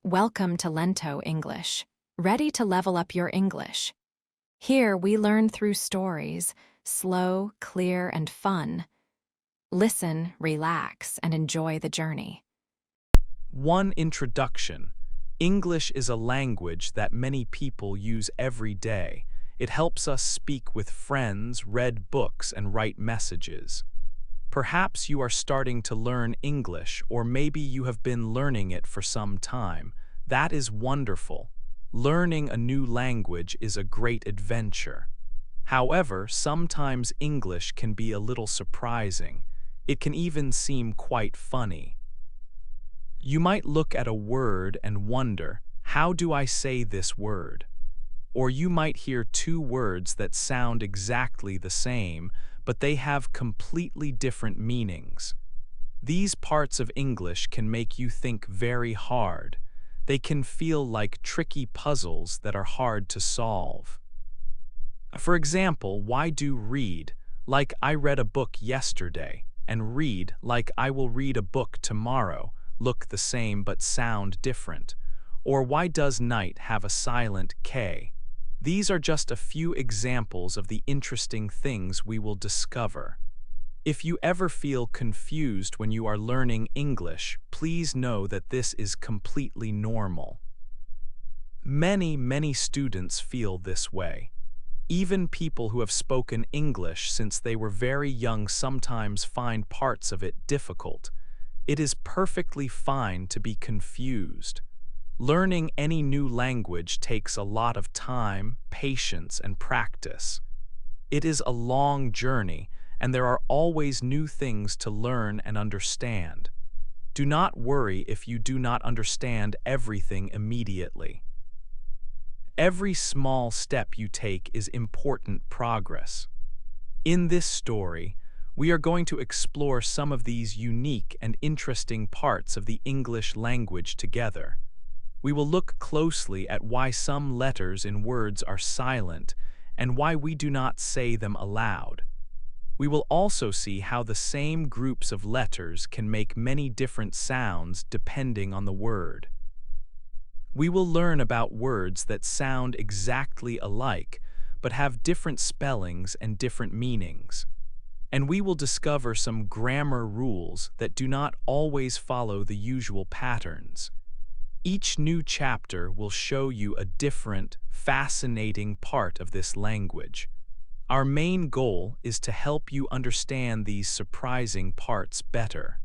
Welcome to Lento English, ready to level up your English. Here we learn through stories, slow, clear, and fun. Listen, relax, and enjoy the journey. One introduction. English is a language that many people use every day. It helps us speak with friends, read books, and write messages. Perhaps you are starting to learn English, or maybe you have been learning it for some time. That is wonderful. Learning a new language is a great adventure. However, sometimes English can be a little surprising. It can even seem quite funny. You might look at a word and wonder, how do I say this word? Or you might hear two words that sound exactly the same, but they have completely different meanings. These parts of English can make you think very hard. They can feel like tricky puzzles that are hard to solve. For example, why do read, like I read a book yesterday, and read, like I will read a book tomorrow, look the same but sound different? Or why does night have a silent K? These are just a few examples of the interesting things we will discover. If you ever feel confused when you are learning English, please know that this is completely normal. Many students feel this way. Even people who have spoken English since they were very young sometimes find parts of it difficult. It is perfectly fine to be confused. Learning any new language takes a lot of time, patience, and practice. It is a long journey, and there are always new things to learn and understand. Do not worry if you do not understand everything immediately. Every small step you take is important progress. In this story, we are going to explore some of these unique and interesting parts of the English language together. We will look closely at why some letters in words are silent and why we do not say them aloud. We will also see how the same groups of letters can make many different sounds depending on the word. We will learn about words that sound exactly alike but have different spellings and different meanings. And we will discover some grammar rules that do not always follow the usual patterns. Each new chapter will show you a different, fascinating part of this language. Our main goal is to help you understand these surprising parts better.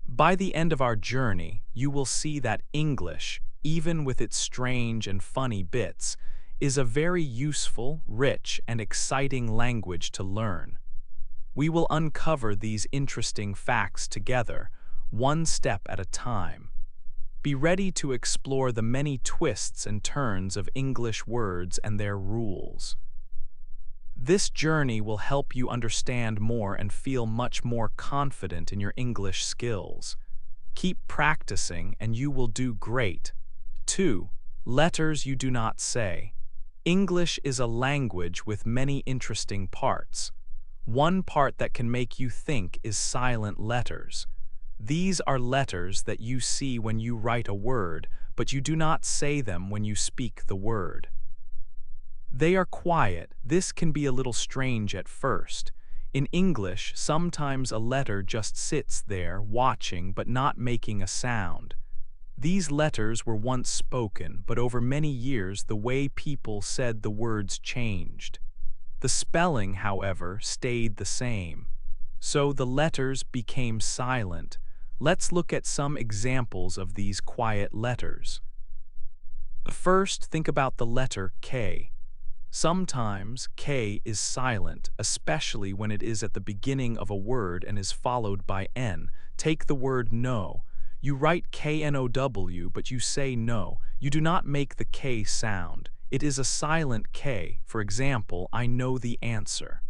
By the end of our journey, you will see that English, even with its strange and funny bits, is a very useful, rich, and exciting language to learn. We will uncover these interesting facts together, one step at a time. Be ready to explore the many twists and turns of English words and their rules. This journey will help you understand more and feel much more confident in your English skills. Keep practicing and you will do great. 2. Letters you do not say. English is a language with many interesting parts. One part that can make you think is silent letters. These are letters that you see when you write a word, but you do not say them when you speak the word. They are quiet. This can be a little strange at first. In English, sometimes a letter just sits there, watching but not making a sound. These letters were once spoken, but over many years the way people said the words changed. The spelling, however, stayed the same. So the letters became silent. Let's look at some examples of these quiet letters. First, think about the letter K. Sometimes K is silent, especially when it is at the beginning of a word and is followed by N. Take the word know. You write K-N-O-W, but you say no. You do not make the K sound. It is a silent K. For example, I know the answer.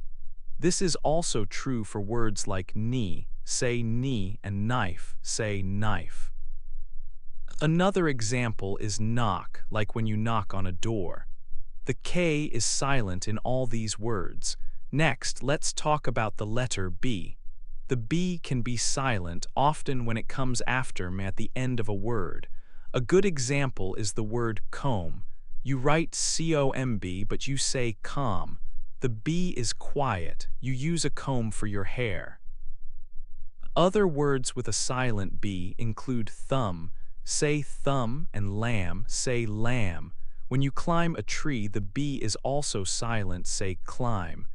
This is also true for words like knee, say knee, and knife, say knife. Another example is knock, like when you knock on a door. The K is silent in all these words. Next, let's talk about the letter B. The B can be silent often when it comes after at the end of a word. A good example is the word comb. You write C-O-M-B, but you say calm. The B is quiet. You use a comb for your hair. Other words with a silent B include thumb, say thumb, and lamb, say lamb. When you climb a tree, the B is also silent, say climb.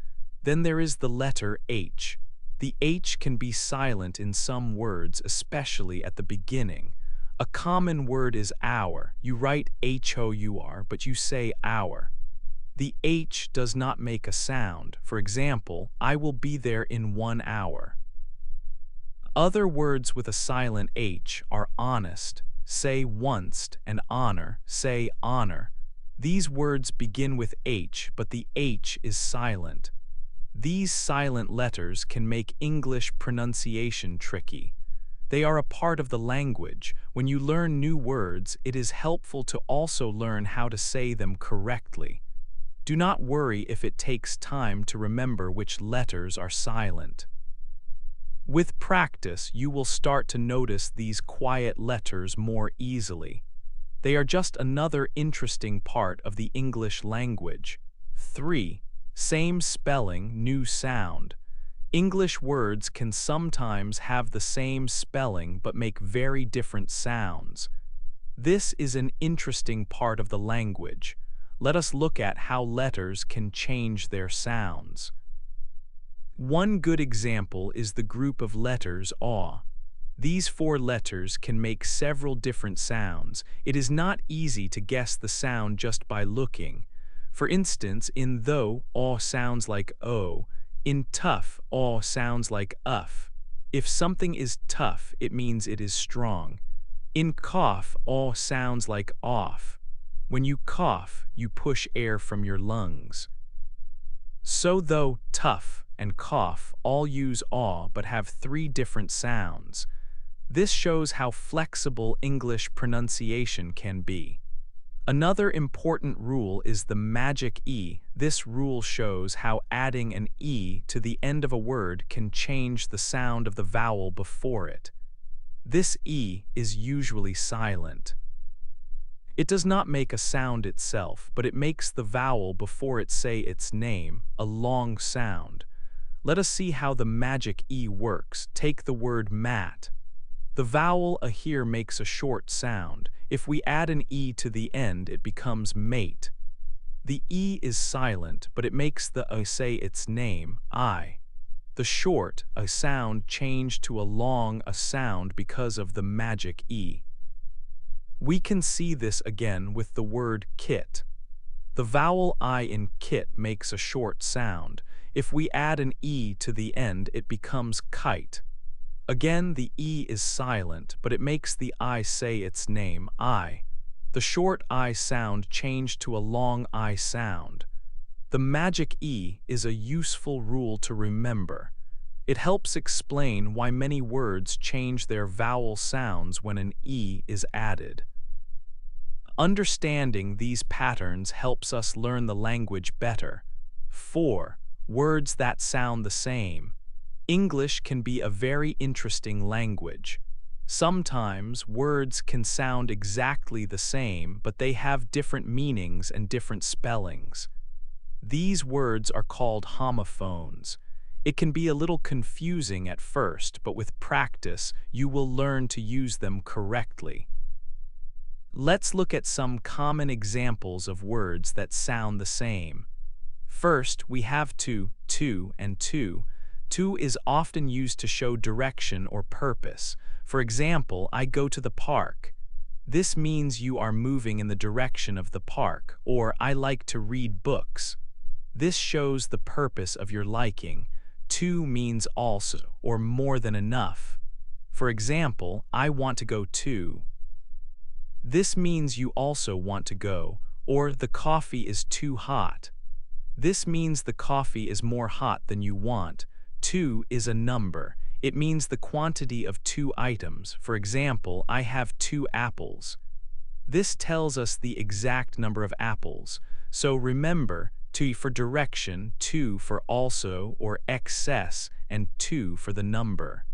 Then there is the letter H. The H can be silent in some words, especially at the beginning. A common word is hour. You write H-O-U-R, but you say hour. The H does not make a sound. For example, I will be there in 1 hour. Other words with a silent H are honest, say onced, and honor, say honor. These words begin with H, but the H is silent. These silent letters can make English pronunciation tricky. They are a part of the language. When you learn new words, it is helpful to also learn how to say them correctly. Do not worry if it takes time to remember which letters are silent. With practice, you will start to notice these quiet letters more easily. They are just another interesting part of the English language. 3. Same spelling, new sound. English words can sometimes have the same spelling but make very different sounds. This is an interesting part of the language. Let us look at how letters can change their sounds. One good example is the group of letters AW. These 4 letters can make several different sounds. It is not easy to guess the sound just by looking. For instance, in though, AW sounds like O. In tough, AW sounds like uff. If something is tough, it means it is strong. In cough, AW sounds like off. When you cough, you push air from your lungs. So though, tough, and cough all use aw but have 3 different sounds. This shows how flexible English pronunciation can be. Another important rule is the magic E. This rule shows how adding an E to the end of a word can change the sound of the vowel before it. This E is usually silent. It does not make a sound itself, but it makes the vowel before it say its name a long sound. Let us see how the magic E works. Take the word mat. The vowel a here makes a short sound. If we add an E to the end, it becomes mate. The E is silent, but it makes the a say its name, I. The short a sound changed to a long a sound because of the magic E. We can see this again with the word kit. The vowel I in kit makes a short sound. If we add an E to the end, it becomes kite. Again, the E is silent, but it makes the I say its name, I. The short I sound changed to a long I sound. The magic E is a useful rule to remember. It helps explain why many words change their vowel sounds when an E is added. Understanding these patterns helps us learn the language better. 4. Words that sound the same. English can be a very interesting language. Sometimes words can sound exactly the same, but they have different meanings and different spellings. These words are called homophones. It can be a little confusing at first, but with practice, you will learn to use them correctly. Let's look at some common examples of words that sound the same. First, we have to and to. To is often used to show direction or purpose. For example, I go to the park. This means you are moving in the direction of the park, or I like to read books. This shows the purpose of your liking. To means also, or more than enough. For example, I want to go to. This means you also want to go, or the coffee is too hot. This means the coffee is more hot than you want. 2 is a number. It means the quantity of 2 items. For example, I have 2 apples. This tells us the exact number of apples. So remember, to for direction, to for also or excess, and 2 for the number.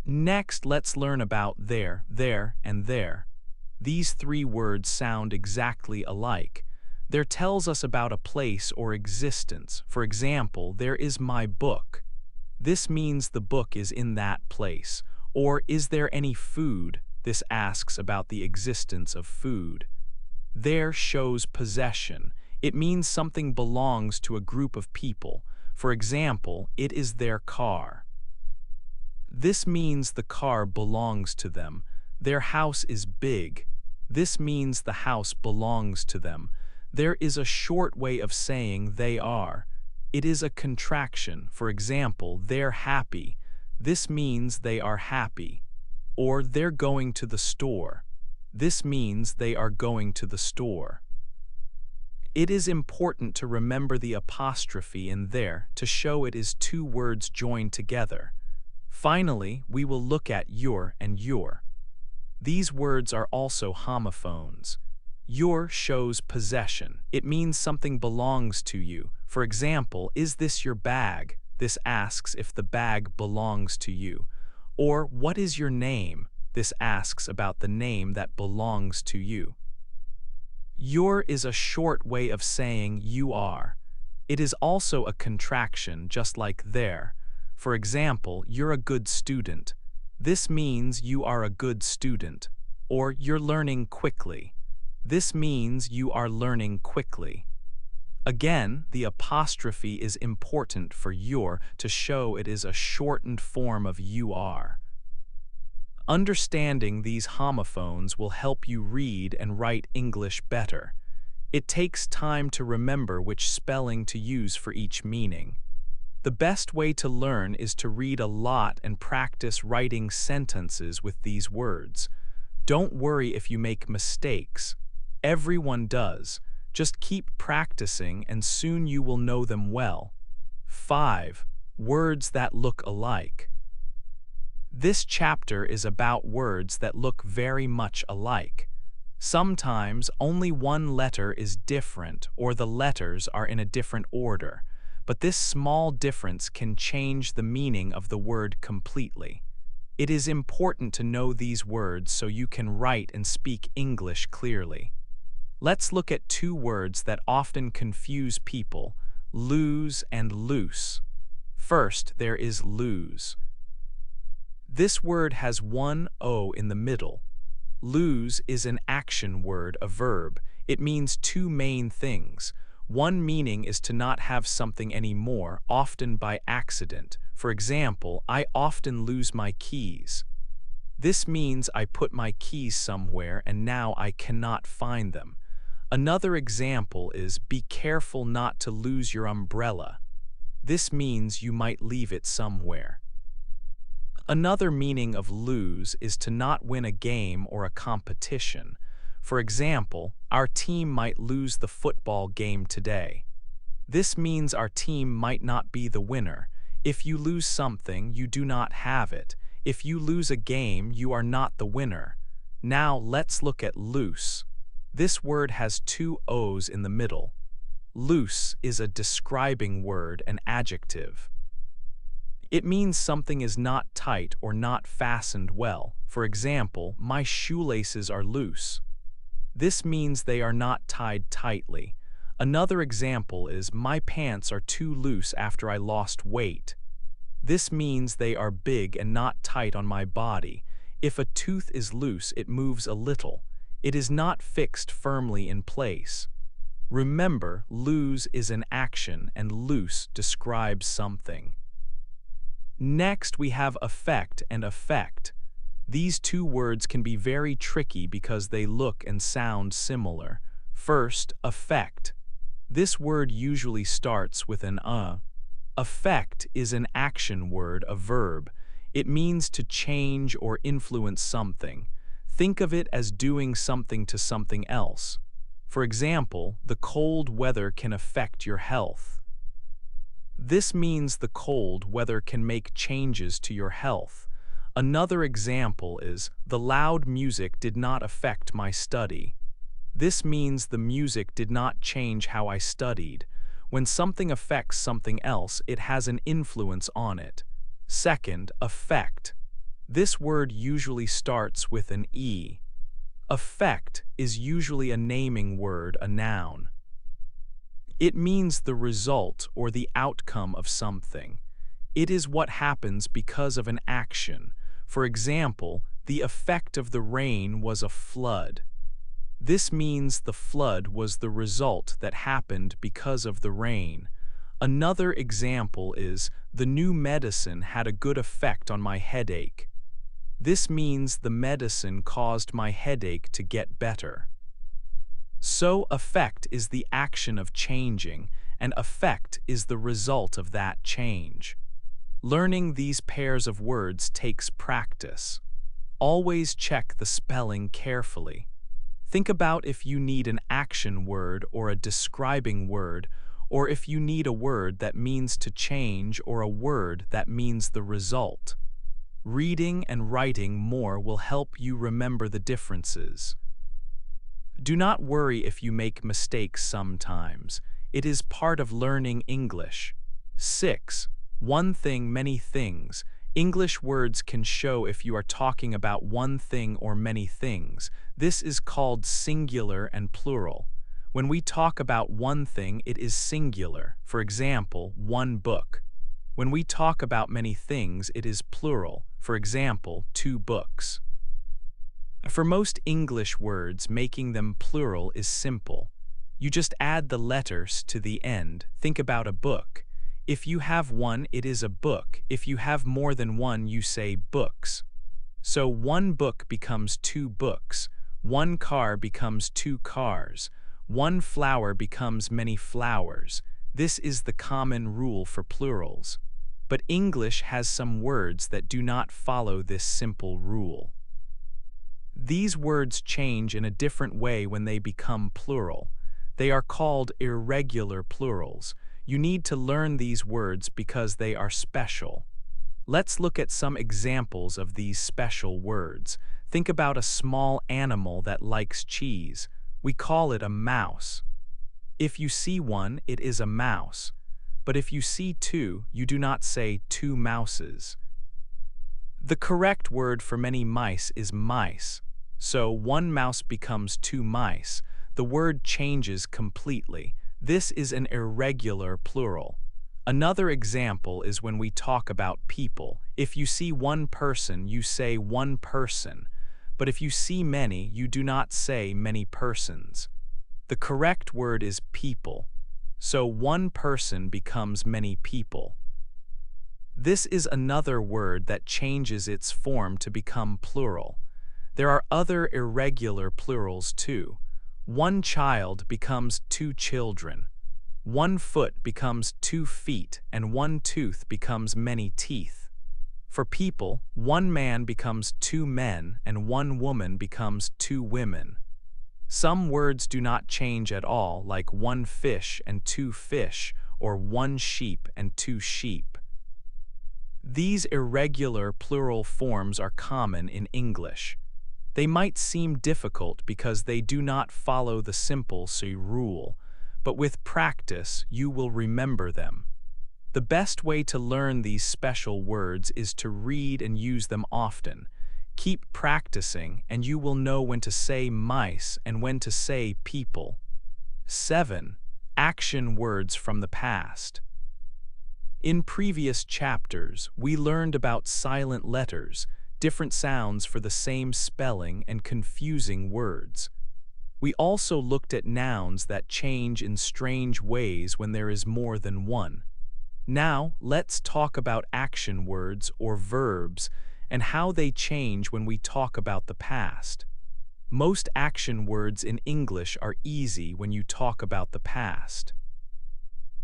Next, let's learn about there, and there. These three words sound exactly alike. There tells us about a place or existence. For example, there is my book. This means the book is in that place. Or, is there any food? This asks about the existence of food. There shows possession. It means something belongs to a group of people. For example, it is their car. This means the car belongs to them. Their house is big. This means the house belongs to them. There is a short way of saying they are. It is a contraction. For example, they're happy. This means they are happy. Or they're going to the store. This means they are going to the store. It is important to remember the apostrophe in there to show it is two words joined together. Finally, we will look at your and your. These words are also homophones. Your shows possession. It means something belongs to you. For example, is this your bag? This asks if the bag belongs to you. Or, what is your name? This asks about the name that belongs to you. Your is a short way of saying you are. It is also a contraction, just like there. For example, you're a good student. This means you are a good student. Or, you're learning quickly. This means you are learning quickly. Again, the apostrophe is important for your to show it is a shortened form of you are. Understanding these homophones will help you read and write English better. It takes time to remember which spelling to use for each meaning. The best way to learn is to read a lot and practice writing sentences with these words. Don't worry if you make mistakes. Everyone does. Just keep practicing and soon you will know them well. 5. Words that look alike. This chapter is about words that look very much alike. Sometimes only one letter is different or the letters are in a different order, but this small difference can change the meaning of the word completely. It is important to know these words so you can write and speak English clearly. Let's look at two words that often confuse people, lose and loose. First, there is lose. This word has one O in the middle. Lose is an action word, a verb. It means two main things. One meaning is to not have something anymore, often by accident. For example, I often lose my keys. This means I put my keys somewhere and now I cannot find them. Another example is be careful not to lose your umbrella. This means you might leave it somewhere. Another meaning of lose is to not win a game or a competition. For example, our team might lose the football game today. This means our team might not be the winner. If you lose something, you do not have it. If you lose a game, you are not the winner. Now let's look at loose. This word has two O's in the middle. Loose is a describing word, an adjective. It means something is not tight or not fastened well. For example, my shoelaces are loose. This means they are not tied tightly. Another example is my pants are too loose after I lost weight. This means they are big and not tight on my body. If a tooth is loose, it moves a little. It is not fixed firmly in place. Remember, lose is an action and loose describes something. Next, we have affect and effect. These two words can be very tricky because they look and sound similar. First, affect. This word usually starts with an Affect is an action word, a verb. It means to change or influence something. Think of it as doing something to something else. For example, the cold weather can affect your health. This means the cold weather can make changes to your health. Another example is, the loud music did not affect my study. This means the music did not change how I studied. When something affects something else, it has an influence on it. Second, effect. This word usually starts with an E. Effect is usually a naming word, a noun. It means the result or the outcome of something. It is what happens because of an action. For example, the effect of the rain was a flood. This means the flood was the result that happened because of the rain. Another example is, the new medicine had a good effect on my headache. This means the medicine caused my headache to get better. So, effect is the action of changing, and effect is the result of that change. Learning these pairs of words takes practice. Always check the spelling carefully. Think about if you need an action word or a describing word, or if you need a word that means to change or a word that means the result. Reading and writing more will help you remember the differences. Do not worry if you make mistakes sometimes. It is part of learning English. 6. One thing, many things. English words can show if you are talking about one thing or many things. This is called singular and plural. When we talk about one thing, it is singular. For example, one book. When we talk about many things, it is plural. For example, two books. For most English words, making them plural is simple. You just add the letters to the end. Think about a book. If you have one, it is a book. If you have more than one, you say books. So one book becomes two books. One car becomes two cars. One flower becomes many flowers. This is the common rule for plurals. But English has some words that do not follow this simple rule. These words change in a different way when they become plural. They are called irregular plurals. You need to learn these words because they are special. Let's look at some examples of these special words. Think about a small animal that likes cheese. We call it a mouse. If you see one, it is a mouse. But if you see two, you do not say two mouses. The correct word for many mice is mice. So one mouse becomes two mice. The word changes completely. This is an irregular plural. Another example is when we talk about people. If you see one person, you say one person. But if you see many, you do not say many persons. The correct word is people. So one person becomes many people. This is another word that changes its form to become plural. There are other irregular plurals too. One child becomes two children. One foot becomes 2 feet, and one tooth becomes many teeth. For people, one man becomes 2 men, and one woman becomes 2 women. Some words do not change at all, like one fish and 2 fish, or one sheep and 2 sheep. These irregular plural forms are common in English. They might seem difficult because they do not follow the simple C rule, but with practice you will remember them. The best way to learn these special words is to read and use them often. Keep practicing and you will know when to say mice and when to say people. 7. Action words from the past. In previous chapters, we learned about silent letters, different sounds for the same spelling, and confusing words. We also looked at nouns that change in strange ways when there is more than one. Now, let's talk about action words or verbs and how they change when we talk about the past. Most action words in English are easy when you talk about the past.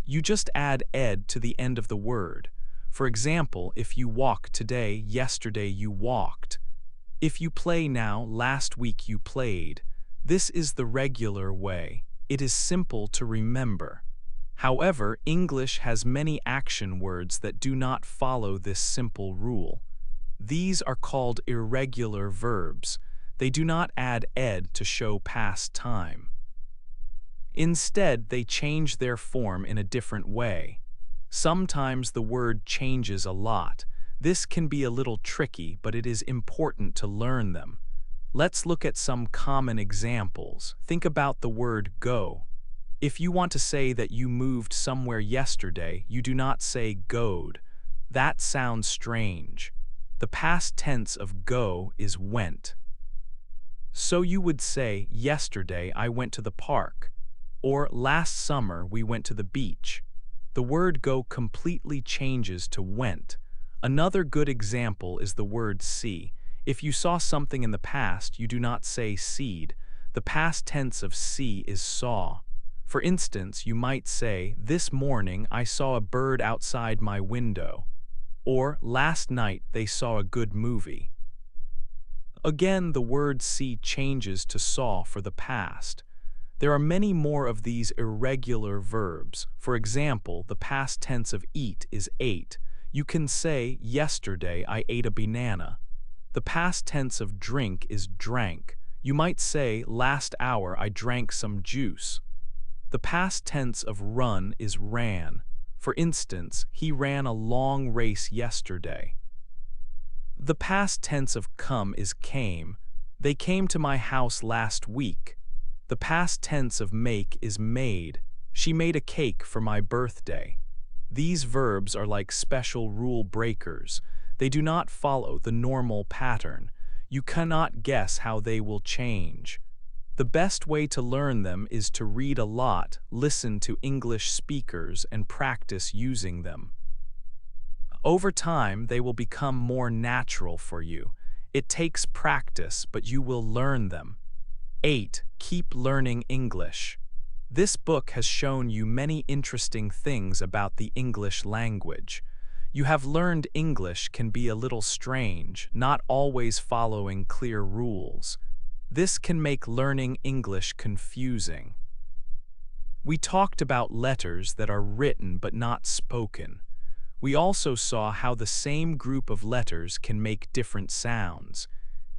You just add ed to the end of the word. For example, if you walk today, yesterday you walked. If you play now, last week you played. This is the regular way. It is simple to remember. However, English has many action words that do not follow this simple rule. These are called irregular verbs. They do not add ed to show past time. Instead, they change their form in a different way. Sometimes the word changes a lot. This can be a little tricky, but it is important to learn them. Let's look at some common examples. Think about the word go. If you want to say that you moved somewhere yesterday, you do not say goed. That sounds strange. The past tense of go is went. So you would say, yesterday I went to the park, or last summer we went to the beach. The word go completely changes to went. Another good example is the word see. If you saw something in the past, you do not say seed. The past tense of see is saw. For instance, you might say, this morning I saw a bird outside my window, or last night they saw a good movie. Again, the word see changes to saw for the past. There are many more of these irregular verbs. For example, the past tense of eat is ate. You can say, yesterday I ate a banana. The past tense of drink is drank. You might say, last hour I drank some juice. The past tense of run is ran. For instance, he ran a long race yesterday. The past tense of come is came. They came to my house last week. The past tense of make is made. She made a cake for my birthday. These verbs are like special rule breakers. They do not follow the normal pattern. You cannot guess how they will change. The best way to learn them is to read a lot, listen to English speakers, and practice using them. Over time, they will become more natural for you. It takes practice, but you will learn them. 8. Keep learning English. This book has shown you many interesting things about the English language. You have learned English can be a little strange, not always following clear rules. This can make learning English confusing. We talked about letters that are written but not spoken. We also saw how the same group of letters can make different sounds.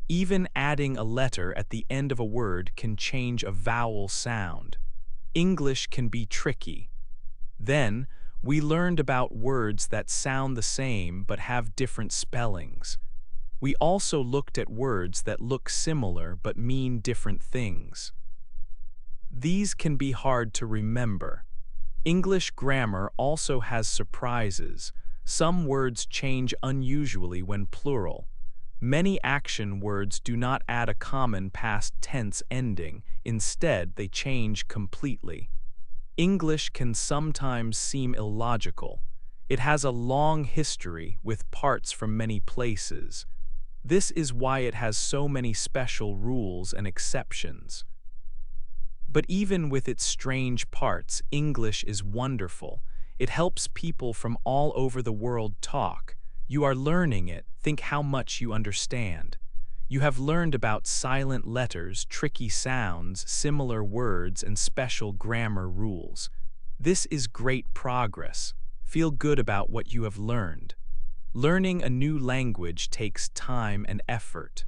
Even adding a letter at the end of a word can change a vowel sound. English can be tricky. Then, we learned about words that sound the same but have different spellings. We also looked at words that look similar but mean different things. These can be hard to remember. English grammar also has surprises. Some words change unusually when plural. Many action words do not add a common past tense ending. Instead, they change completely. English can sometimes seem illogical. It has a long history with parts from many places. This is why it has so many special rules and exceptions. But even with its strange parts, English is wonderful. It helps people from all over the world talk. You are learning it. Think how much you understand. You have learned about silent letters, tricky sounds, similar words, and special grammar rules. This is great progress. Feel good about what you have learned. Learning a new language takes time and effort.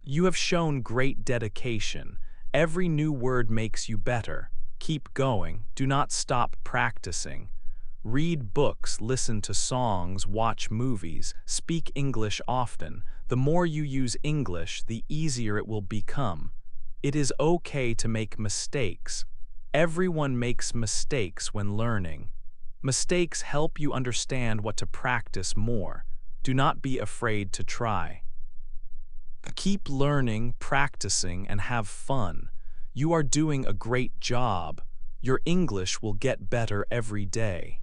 You have shown great dedication. Every new word makes you better. Keep going. Do not stop practicing. Read books, listen to songs, watch movies, speak English often. The more you use English, the easier it will become. It is okay to make mistakes. Everyone makes mistakes when learning. Mistakes help you understand what to practice more. Do not be afraid to try. Keep learning, practicing, and have fun. You are doing a great job. Your English will get better every day.